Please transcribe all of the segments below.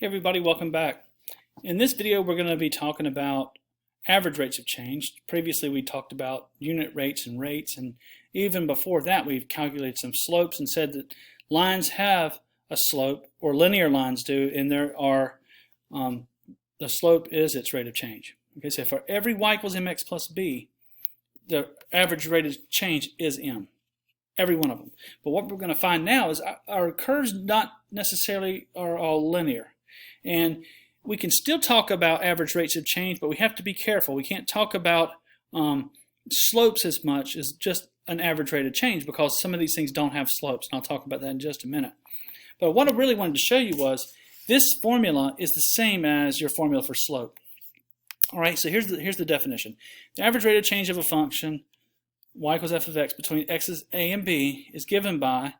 Hey everybody, welcome back. In this video we're going to be talking about average rates of change. Previously we talked about unit rates and rates, and even before that we've calculated some slopes and said that lines have a slope, or linear lines do, and there are the slope is its rate of change. Okay, so for every y equals mx plus b, the average rate of change is m. Every one of them. But what we're going to find now is our curves not necessarily are all linear. And we can still talk about average rates of change, but we have to be careful. We can't talk about slopes as much as just an average rate of change, because some of these things don't have slopes, and I'll talk about that in just a minute. But what I really wanted to show you was this formula is the same as your formula for slope. All right, so here's the definition. The average rate of change of a function y equals f of x between x's a and b is given by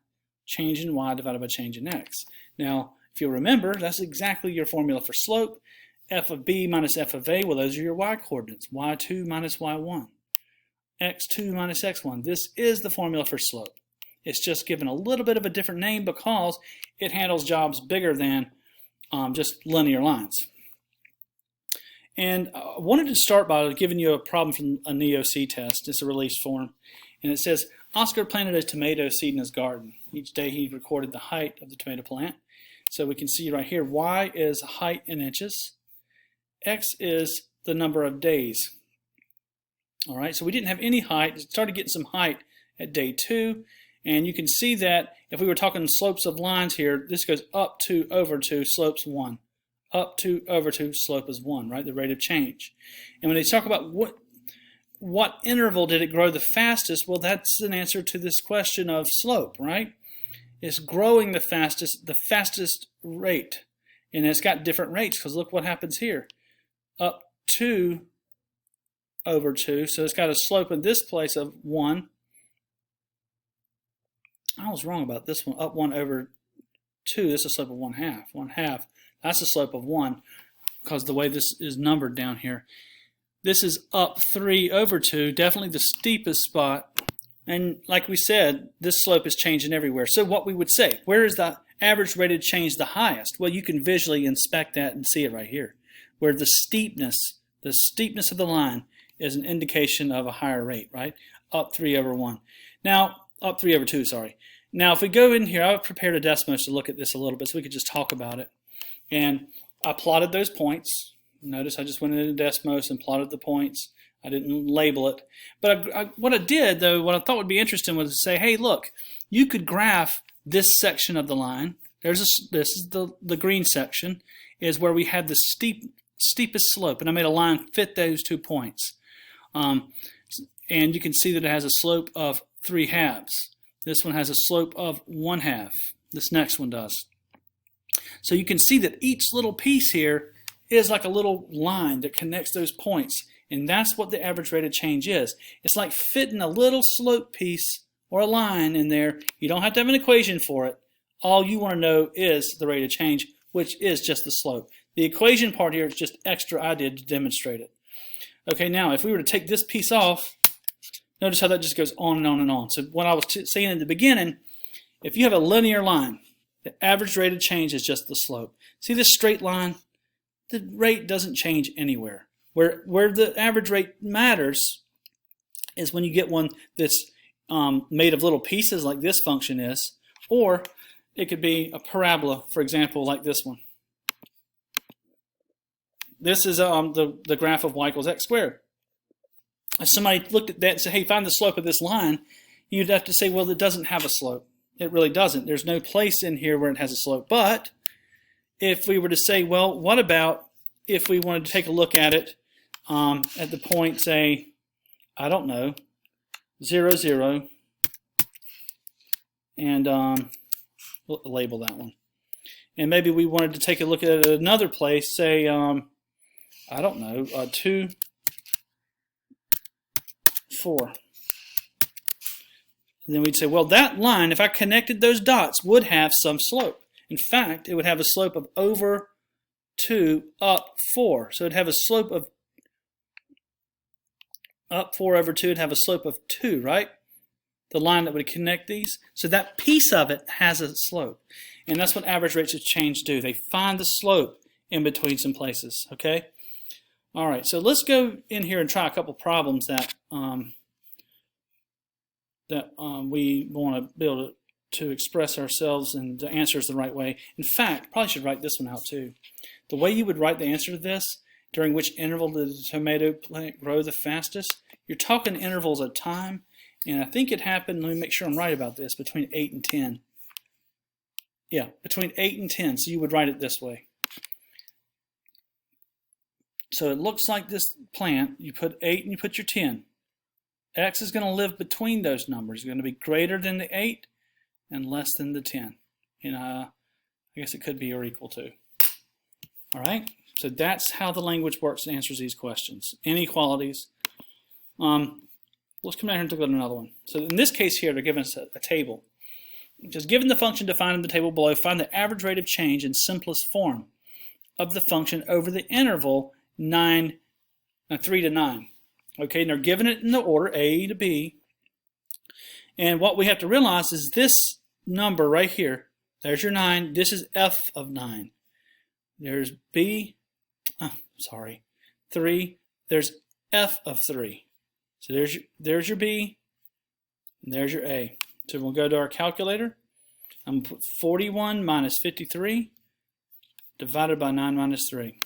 change in y divided by change in x. Now, if you'll remember, that's exactly your formula for slope. F of b minus f of a, well, those are your y coordinates. y2 minus y1. x2 minus x1. This is the formula for slope. It's just given a little bit of a different name because it handles jobs bigger than just linear lines. And I wanted to start by giving you a problem from a NEOC test. It's a release form. And it says, Oscar planted a tomato seed in his garden. Each day he recorded the height of the tomato plant. So we can see right here, y is height in inches. X is the number of days. All right, so we didn't have any height. We started getting some height at day 2. And you can see that if we were talking slopes of lines here, this goes up 2 over 2, slopes 1. Up 2 over 2, slope is 1, right? The rate of change. And when they talk about what interval did it grow the fastest, well, that's an answer to this question of slope, right? It's growing the fastest rate. And it's got different rates, because look what happens here. Up 2 over 2, so it's got a slope in this place of 1. I was wrong about this one. Up 1 over 2, this is a slope of 1/2. 1/2. That's a slope of 1, because the way this is numbered down here. This is up 3 over 2, definitely the steepest spot. And like we said, this slope is changing everywhere. So what we would say, where is the average rate of change the highest? Well, you can visually inspect that and see it right here, where the steepness of the line is an indication of a higher rate, right? Up 3 over 1. Now, up 3 over 2, sorry. Now, if we go in here, I've prepared a Desmos to look at this a little bit so we could just talk about it. And I plotted those points. Notice I just went into Desmos and plotted the points. I didn't label it. But what I did, though, what I thought would be interesting was to say, hey, look, you could graph this section of the line. This is the green section, is where we had the steepest slope. And I made a line fit those 2 points. And you can see that it has a slope of 3/2. This one has a slope of 1/2. This next one does. So you can see that each little piece here is like a little line that connects those points. And that's what the average rate of change is. It's like fitting a little slope piece or a line in there. You don't have to have an equation for it. All you want to know is the rate of change, which is just the slope. The equation part here is just extra I did to demonstrate it. Okay, now if we were to take this piece off, notice how that just goes on and on and on. So what I was saying in the beginning, if you have a linear line, the average rate of change is just the slope. See this straight line? The rate doesn't change anywhere. Where the average rate matters is when you get one that's made of little pieces like this function is, or it could be a parabola, for example, like this one. This is the graph of y equals x squared. If somebody looked at that and said, hey, find the slope of this line, you'd have to say, well, it doesn't have a slope. It really doesn't. There's no place in here where it has a slope. But if we were to say, well, what about if we wanted to take a look at it at the point, say, I don't know, 0, 0, and we'll label that one. And maybe we wanted to take a look at another place, say, I don't know, 2, 4. And then we'd say, well, that line, if I connected those dots, would have some slope. In fact, it would have a slope of over 2 up 4. So it'd have a slope of up 4 over 2, it'd have a slope of 2, right? the line that would connect these. So that piece of it has a slope. And that's what average rates of change do. They find the slope in between some places, okay? All right, so let's go in here and try a couple problems that we want to be able to express ourselves and the answers the right way. In fact, probably should write this one out too. The way you would write the answer to this, during which interval did the tomato plant grow the fastest, you're talking intervals of time, and I think it happened, let me make sure I'm right about this, between 8 and 10. Yeah, between 8 and 10, so you would write it this way. So it looks like this plant, you put 8 and you put your 10. X is going to live between those numbers. It's going to be greater than the 8 and less than the 10. And I guess it could be or equal to. All right, so that's how the language works and answers these questions. Inequalities. Let's come down here and look at another one. So in this case here, they're giving us a table. Just given the function defined in the table below, find the average rate of change in simplest form of the function over the interval 3 to 9. Okay, and they're giving it in the order A to B. And what we have to realize is this number right here, there's your 9, this is f of 9. There's B, 3, there's f of 3. So there's your B, and there's your A. So we'll go to our calculator. I'm going to put 41 minus 53 divided by 9 minus 3.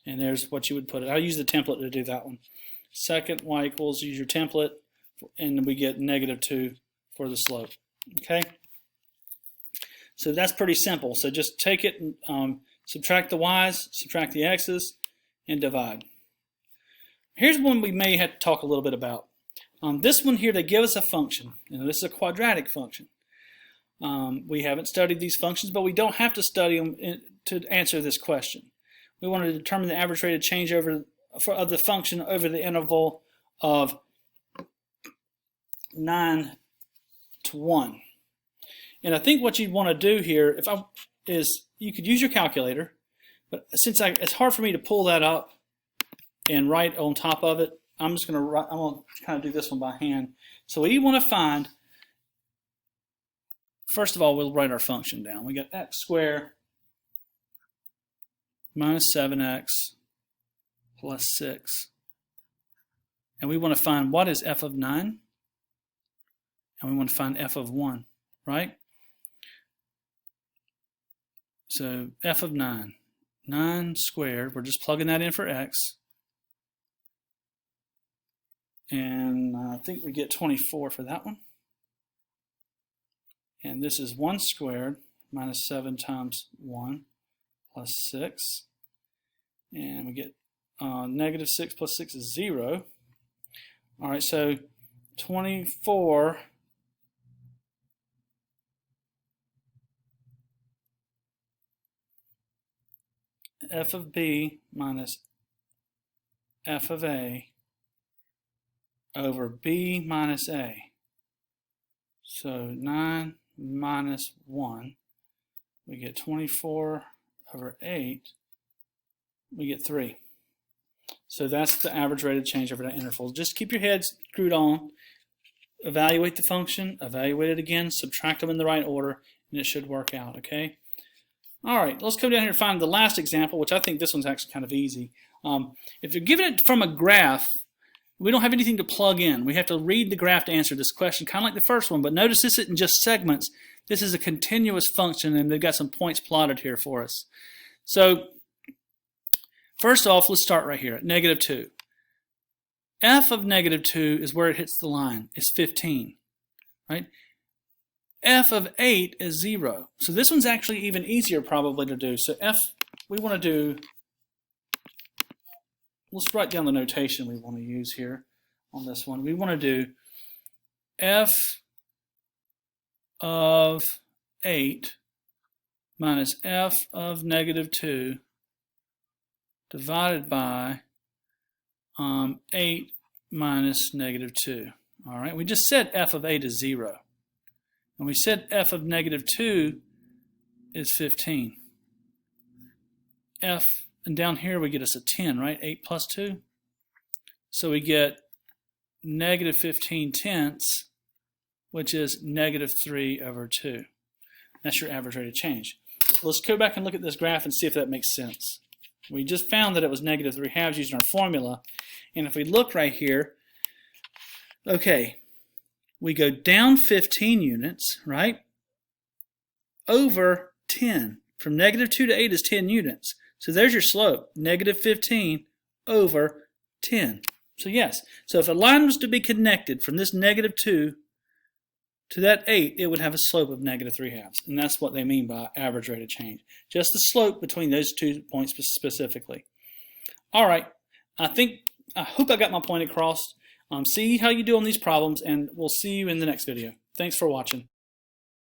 And there's what you would put it. I'll use the template to do that one. Second y equals, use your template, and we get -2 for the slope. Okay? So that's pretty simple. So just take it and subtract the y's, subtract the x's, and divide. Here's one we may have to talk a little bit about. This one here, they give us a function. This is a quadratic function. We haven't studied these functions, but we don't have to study them to answer this question. We want to determine the average rate of change of the function over the interval of 9 to 1. And I think what you'd want to do here is you could use your calculator, but since it's hard for me to pull that up and write on top of it, I'm going to kind of do this one by hand. So we want to find, first of all, we'll write our function down. We got x squared minus 7x plus 6. And we want to find what is f of 9. And we want to find f of 1, right? So f of 9. 9 squared, we're just plugging that in for x. And I think we get 24 for that one. And this is 1 squared minus 7 times 1 plus 6. And we get -6 plus 6 is 0. All right, so 24 f of b minus f of a over b minus a. So 9 minus 1, we get 24 over 8, we get 3. So that's the average rate of change over that interval. Just keep your head screwed on, evaluate the function, evaluate it again, subtract them in the right order, and it should work out, okay? All right, let's come down here and find the last example, which I think this one's actually kind of easy. If you're given it from a graph, we don't have anything to plug in. We have to read the graph to answer this question, kind of like the first one, but notice this isn't just segments. This is a continuous function, and they've got some points plotted here for us. So first off, let's start right here at -2. F of -2 is where it hits the line. It's 15, right? F of 8 is 0. So this one's actually even easier probably to do. So we want to do, let's write down the notation we want to use here on this one. We want to do f of 8 minus f of -2 divided by 8 minus -2. All right, we just said f of 8 is 0. And we said f of -2 is 15. And down here we get us a 10, right? 8 plus 2. So we get -15 tenths which is negative 3 over 2. That's your average rate of change. Let's go back and look at this graph and see if that makes sense. We just found that it was negative 3/2 using our formula. And if we look right here, okay, we go down 15 units, right, over 10. From negative 2 to 8 is 10 units. So there's your slope, negative 15 over 10. So yes, so if a line was to be connected from this negative 2 to that 8, it would have a slope of negative 3/2. And that's what they mean by average rate of change. Just the slope between those 2 points specifically. All right, I hope I got my point across. See how you do on these problems, and we'll see you in the next video. Thanks for watching.